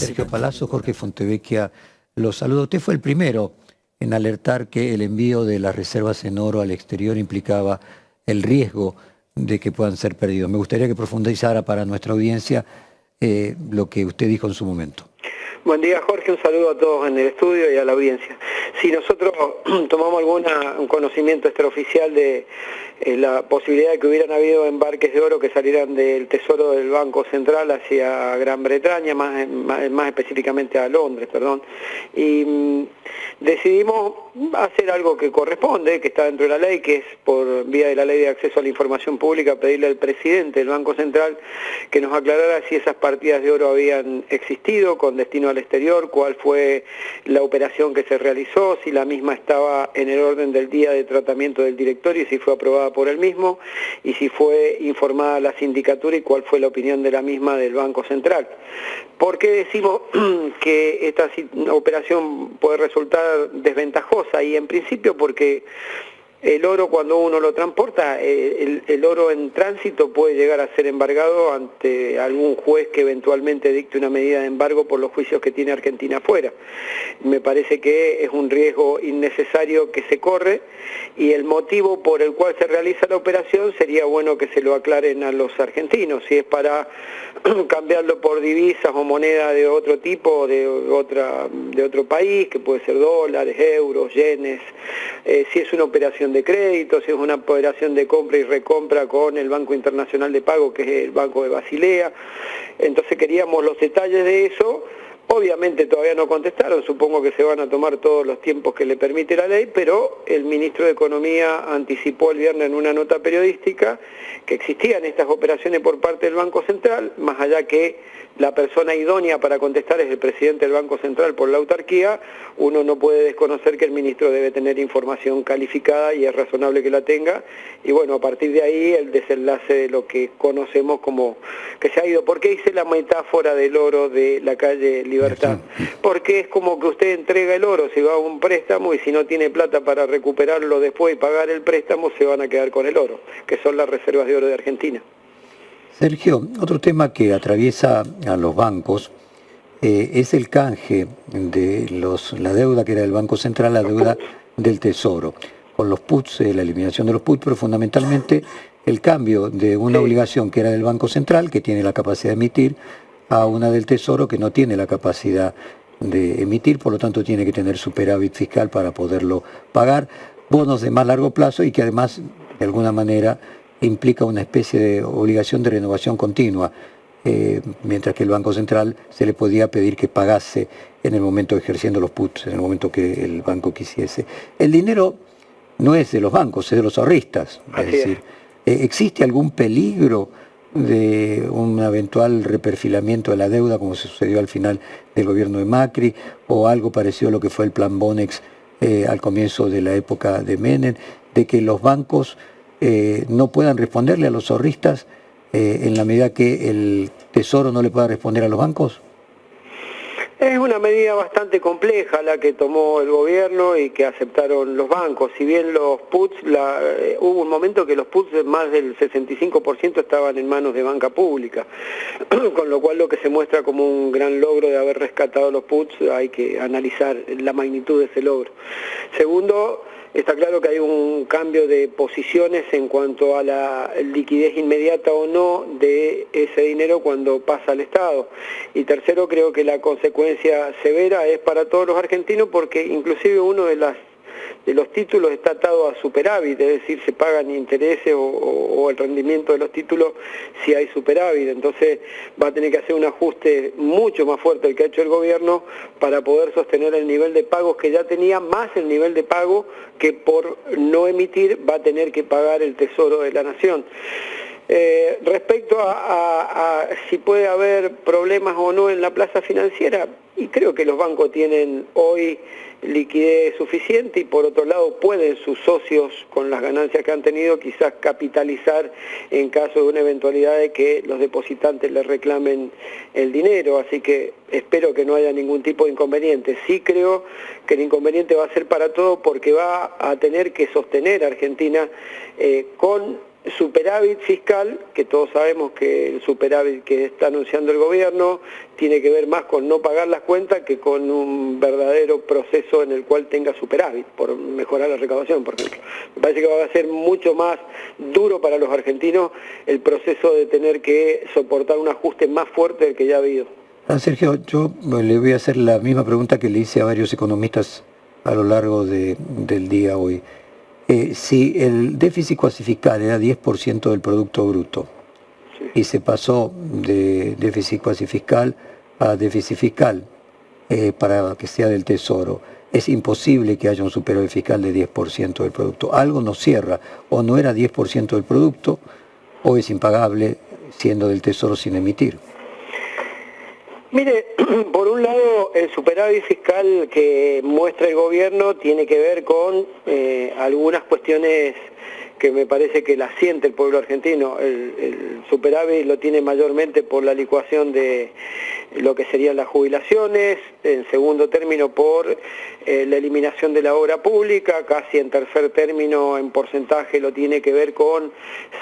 Sergio Palazzo, Jorge Fontevecchia lo saludo. Usted fue el primero en alertar que el envío de las reservas en oro al exterior implicaba el riesgo de que puedan ser perdidos. Me gustaría que profundizara para nuestra audiencia lo que usted dijo en su momento. Buen día, Jorge, un saludo a todos en el estudio y a la audiencia. Si nosotros tomamos un conocimiento extraoficial de la posibilidad de que hubieran habido embarques de oro que salieran del Tesoro del Banco Central hacia Gran Bretaña, más específicamente a Londres, perdón, y decidimos hacer algo que corresponde, que está dentro de la ley, que es por vía de la Ley de Acceso a la Información Pública, pedirle al presidente del Banco Central que nos aclarara si esas partidas de oro habían existido con destino al exterior, cuál fue la operación que se realizó, si la misma estaba en el orden del día de tratamiento del directorio y si fue aprobada por él mismo, y si fue informada a la sindicatura y cuál fue la opinión de la misma del Banco Central. ¿Por qué decimos que esta operación puede resultar desventajosa? Y en principio porque el oro, cuando uno lo transporta, el oro en tránsito puede llegar a ser embargado ante algún juez que eventualmente dicte una medida de embargo por los juicios que tiene Argentina afuera. Me parece que es un riesgo innecesario que se corre, y el motivo por el cual se realiza la operación sería bueno que se lo aclaren a los argentinos, si es para cambiarlo por divisas o moneda de otro tipo, de otro país, que puede ser dólares, euros, yenes, si es una operación de crédito, si es una operación de compra y recompra con el Banco Internacional de Pago, que es el Banco de Basilea. Entonces queríamos los detalles de eso. Obviamente todavía no contestaron, supongo que se van a tomar todos los tiempos que le permite la ley, pero el ministro de Economía anticipó el viernes en una nota periodística que existían estas operaciones por parte del Banco Central, más allá que la persona idónea para contestar es el presidente del Banco Central por la autarquía. Uno no puede desconocer que el ministro debe tener información calificada y es razonable que la tenga, y bueno, a partir de ahí el desenlace de lo que conocemos como que se ha ido. ¿Por qué hice la metáfora del oro de la calle Libertad? Porque es como que usted entrega el oro, si va a un préstamo, y si no tiene plata para recuperarlo después y pagar el préstamo, se van a quedar con el oro, que son las reservas de oro de Argentina. Sergio, otro tema que atraviesa a los bancos es el canje de la deuda que era del Banco Central, la deuda del Tesoro, con los puts, la eliminación de los puts, pero fundamentalmente el cambio de una obligación que era del Banco Central, que tiene la capacidad de emitir, a una del Tesoro que no tiene la capacidad de emitir, por lo tanto tiene que tener superávit fiscal para poderlo pagar, bonos de más largo plazo, y que además de alguna manera implica una especie de obligación de renovación continua, mientras que el Banco Central se le podía pedir que pagase en el momento ejerciendo los puts, en el momento que el banco quisiese. El dinero no es de los bancos, es de los ahorristas. Es decir, ¿existe algún peligro de un eventual reperfilamiento de la deuda, como se sucedió al final del gobierno de Macri, o algo parecido a lo que fue el plan Bonex al comienzo de la época de Menem, de que los bancos no puedan responderle a los ahorristas en la medida que el Tesoro no le pueda responder a los bancos? Es una medida bastante compleja la que tomó el gobierno y que aceptaron los bancos. Si bien los puts, hubo un momento que los puts más del 65% estaban en manos de banca pública, con lo cual lo que se muestra como un gran logro de haber rescatado los puts, hay que analizar la magnitud de ese logro. Segundo, está claro que hay un cambio de posiciones en cuanto a la liquidez inmediata o no de ese dinero cuando pasa al Estado. Y tercero, creo que la consecuencia severa es para todos los argentinos, porque inclusive uno de los títulos está atado a superávit, es decir, se pagan intereses o el rendimiento de los títulos si hay superávit. Entonces va a tener que hacer un ajuste mucho más fuerte del que ha hecho el gobierno para poder sostener el nivel de pagos que ya tenía, más el nivel de pago que por no emitir va a tener que pagar el Tesoro de la Nación. Respecto a si puede haber problemas o no en la plaza financiera, y creo que los bancos tienen hoy liquidez suficiente, y por otro lado pueden sus socios, con las ganancias que han tenido, quizás capitalizar en caso de una eventualidad de que los depositantes les reclamen el dinero, así que espero que no haya ningún tipo de inconveniente. Sí creo que el inconveniente va a ser para todo, porque va a tener que sostener a Argentina con superávit fiscal, que todos sabemos que el superávit que está anunciando el gobierno tiene que ver más con no pagar las cuentas que con un verdadero proceso en el cual tenga superávit, por mejorar la recaudación, por ejemplo. Me parece que va a ser mucho más duro para los argentinos el proceso de tener que soportar un ajuste más fuerte del que ya ha habido. Sergio, yo le voy a hacer la misma pregunta que le hice a varios economistas a lo largo del día hoy. Si el déficit cuasi-fiscal era 10% del Producto Bruto, sí, y se pasó de déficit cuasi-fiscal a déficit fiscal para que sea del Tesoro, es imposible que haya un superávit fiscal de 10% del Producto. Algo nos cierra, o no era 10% del Producto, o es impagable siendo del Tesoro sin emitir. Mire, por un lado, el superávit fiscal que muestra el gobierno tiene que ver con algunas cuestiones que me parece que la siente el pueblo argentino. El superávit lo tiene mayormente por la licuación de lo que serían las jubilaciones, en segundo término por la eliminación de la obra pública, casi en tercer término en porcentaje lo tiene que ver con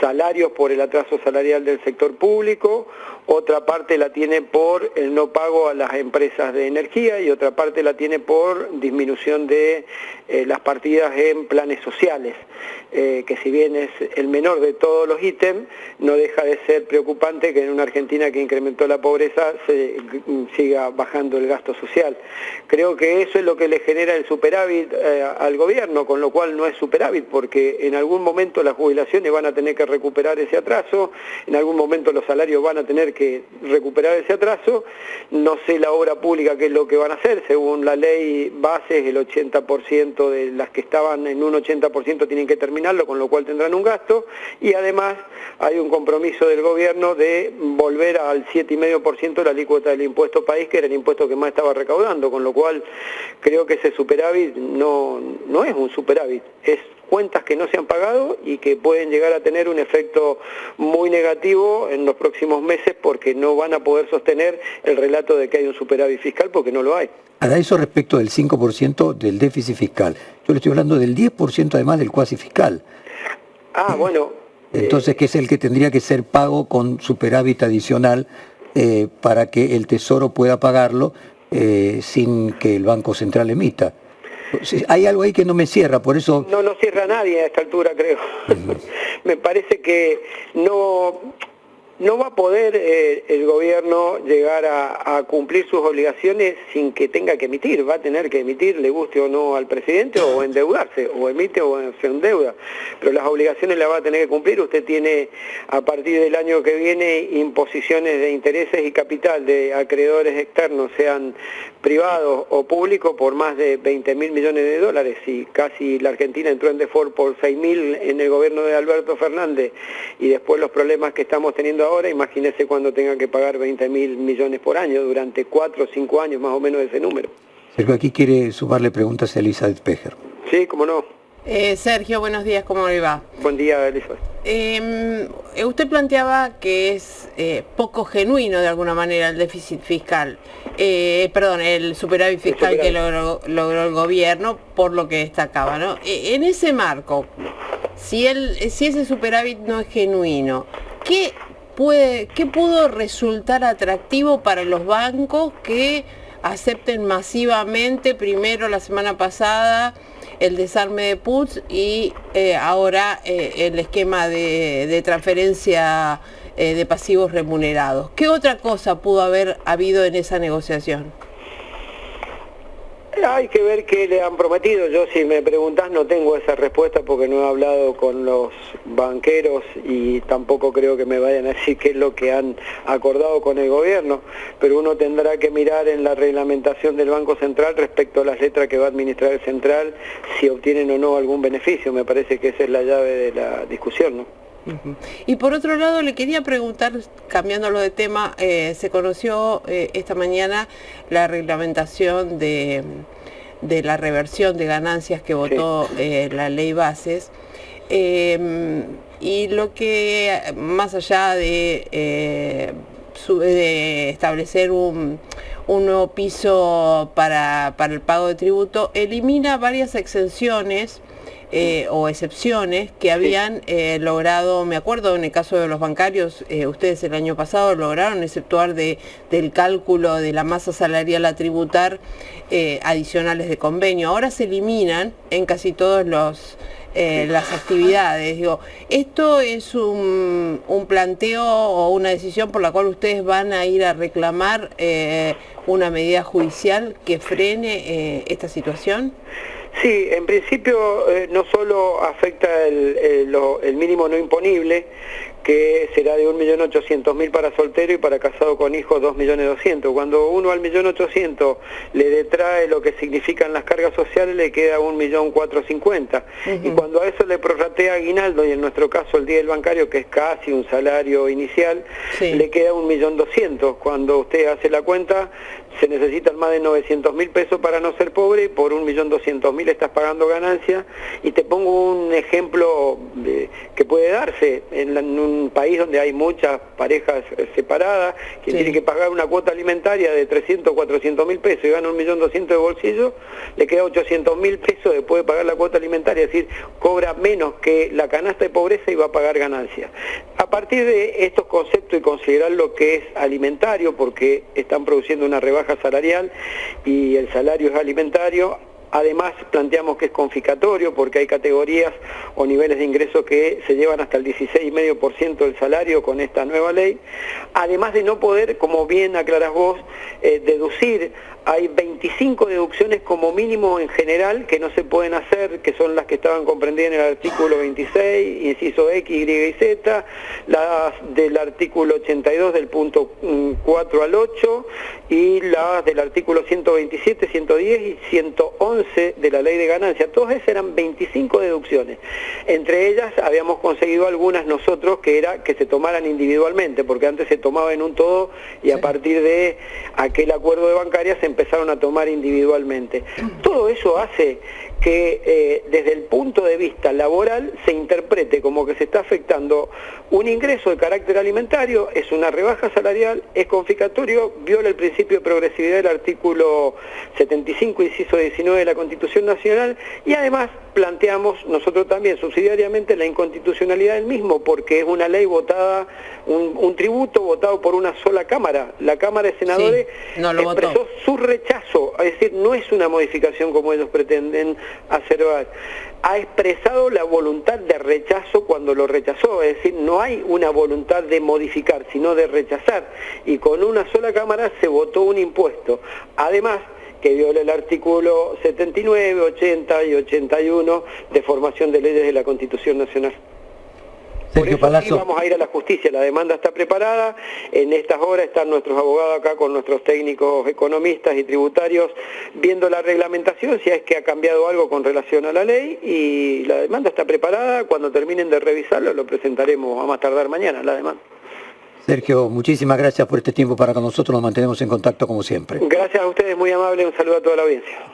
salarios por el atraso salarial del sector público, otra parte la tiene por el no pago a las empresas de energía y otra parte la tiene por disminución de las partidas en planes sociales, que si bien es el menor de todos los ítems, no deja de ser preocupante que en una Argentina que incrementó la pobreza se siga bajando el gasto social. Creo que eso es lo que le genera el superávit al gobierno, con lo cual no es superávit, porque en algún momento las jubilaciones van a tener que recuperar ese atraso, en algún momento los salarios van a tener que recuperar ese atraso, no sé la obra pública qué es lo que van a hacer, según la ley base el 80% de las que estaban en un 80% tienen que terminarlo, con lo cual tendrán un gasto, y además hay un compromiso del gobierno de volver al 7,5% de la alícuota del impuesto país, que era el impuesto que más estaba recaudando, con lo cual creo que ese superávit no es un superávit, es cuentas que no se han pagado y que pueden llegar a tener un efecto muy negativo en los próximos meses porque no van a poder sostener el relato de que hay un superávit fiscal porque no lo hay. Ahora, eso respecto del 5% del déficit fiscal. Yo le estoy hablando del 10% además del cuasi fiscal. Bueno. Entonces, que es el que tendría que ser pago con superávit adicional para que el Tesoro pueda pagarlo sin que el Banco Central emita. Hay algo ahí que no me cierra, por eso... No cierra nadie a esta altura, creo. Me parece que no va a poder el gobierno llegar a cumplir sus obligaciones sin que tenga que emitir. Va a tener que emitir, le guste o no al presidente, o endeudarse, o emite o se endeuda. Pero las obligaciones las va a tener que cumplir. Usted tiene a partir del año que viene imposiciones de intereses y capital de acreedores externos, sean privados o públicos, por más de 20.000 millones de dólares. Y casi la Argentina entró en default por 6.000 en el gobierno de Alberto Fernández. Y después los problemas que estamos teniendo ahora, imagínese cuando tengan que pagar 20.000 millones por año, durante 4 o 5 años más o menos ese número. Sergio, aquí quiere sumarle preguntas a Elizabeth Pejer. Sí, cómo no. Sergio, buenos días, ¿cómo le va? Buen día, Elizabeth. Usted planteaba que es poco genuino de alguna manera el déficit fiscal, el superávit fiscal que logró el gobierno, por lo que destacaba, ¿no? En ese marco, si ese superávit no es genuino, ¿qué pudo resultar atractivo para los bancos que acepten masivamente, primero la semana pasada, el desarme de puts y ahora el esquema de transferencia de pasivos remunerados? ¿Qué otra cosa pudo haber habido en esa negociación? Hay que ver qué le han prometido. Yo, si me preguntás, no tengo esa respuesta porque no he hablado con los banqueros y tampoco creo que me vayan a decir qué es lo que han acordado con el gobierno, pero uno tendrá que mirar en la reglamentación del Banco Central respecto a las letras que va a administrar el Central, si obtienen o no algún beneficio. Me parece que esa es la llave de la discusión, ¿no? Y por otro lado, le quería preguntar, cambiándolo de tema, se conoció esta mañana la reglamentación de la reversión de ganancias que votó la ley Bases, y lo que, más allá de establecer un nuevo piso para el pago de tributo, elimina varias exenciones o excepciones que habían logrado, me acuerdo en el caso de los bancarios, ustedes el año pasado lograron exceptuar del cálculo de la masa salarial a tributar adicionales de convenio. Ahora se eliminan en casi todos las actividades. Digo, ¿esto es un planteo o una decisión por la cual ustedes van a ir a reclamar una medida judicial que frene esta situación? Sí, en principio no solo afecta el mínimo no imponible, que será de 1.800.000 para soltero y para casado con hijos 2.200.000. Cuando uno al 1.800.000 le detrae lo que significan las cargas sociales, le queda 1.450.000. Y cuando a eso le prorratea aguinaldo, y en nuestro caso el día del bancario, que es casi un salario inicial, le queda 1.200.000. Cuando usted hace la cuenta, se necesitan más de 900.000 pesos para no ser pobre, y por 1.200.000 estás pagando ganancia. Y te pongo un ejemplo que puede darse en un país donde hay muchas parejas separadas, que tiene que pagar una cuota alimentaria de 300 o 400.000 pesos y gana 1.200.000 de bolsillo, le queda 800.000 pesos después de pagar la cuota alimentaria, es decir, cobra menos que la canasta de pobreza y va a pagar ganancias. A partir de estos conceptos y considerar lo que es alimentario, porque están produciendo una rebaja salarial y el salario es alimentario. Además, planteamos que es confiscatorio porque hay categorías o niveles de ingresos que se llevan hasta el 16,5% del salario con esta nueva ley. Además de no poder, como bien aclarás vos, deducir, hay 25 deducciones como mínimo en general que no se pueden hacer, que son las que estaban comprendidas en el artículo 26, inciso X, Y y Z, las del artículo 82 del punto 4 al 8 y las del artículo 127, 110 y 111 de la ley de ganancia. Todas esas eran 25 deducciones. Entre ellas habíamos conseguido algunas nosotros que era que se tomaran individualmente, porque antes se tomaba en un todo y a partir de aquel acuerdo de bancaria se empezaron a tomar individualmente. Todo eso hace que desde el punto de vista laboral se interprete como que se está afectando un ingreso de carácter alimentario, es una rebaja salarial, es confiscatorio, viola el principio de progresividad del artículo 75, inciso 19 de la Constitución Nacional, y además planteamos nosotros también subsidiariamente la inconstitucionalidad del mismo, porque es una ley votada, un tributo votado por una sola Cámara. La Cámara de Senadores expresó su rechazo, es decir, no es una modificación como ellos pretenden hacer ver. Ha expresado la voluntad de rechazo cuando lo rechazó, es decir, no hay una voluntad de modificar, sino de rechazar, y con una sola Cámara se votó un impuesto. Además, que viola el artículo 79, 80 y 81 de formación de leyes de la Constitución Nacional. Por eso sí vamos a ir a la justicia, la demanda está preparada, en estas horas están nuestros abogados acá con nuestros técnicos economistas y tributarios viendo la reglamentación, si es que ha cambiado algo con relación a la ley, y la demanda está preparada. Cuando terminen de revisarlo lo presentaremos a más tardar mañana, la demanda. Sergio, muchísimas gracias por este tiempo para con nosotros, nos mantenemos en contacto como siempre. Gracias a ustedes, muy amable, un saludo a toda la audiencia.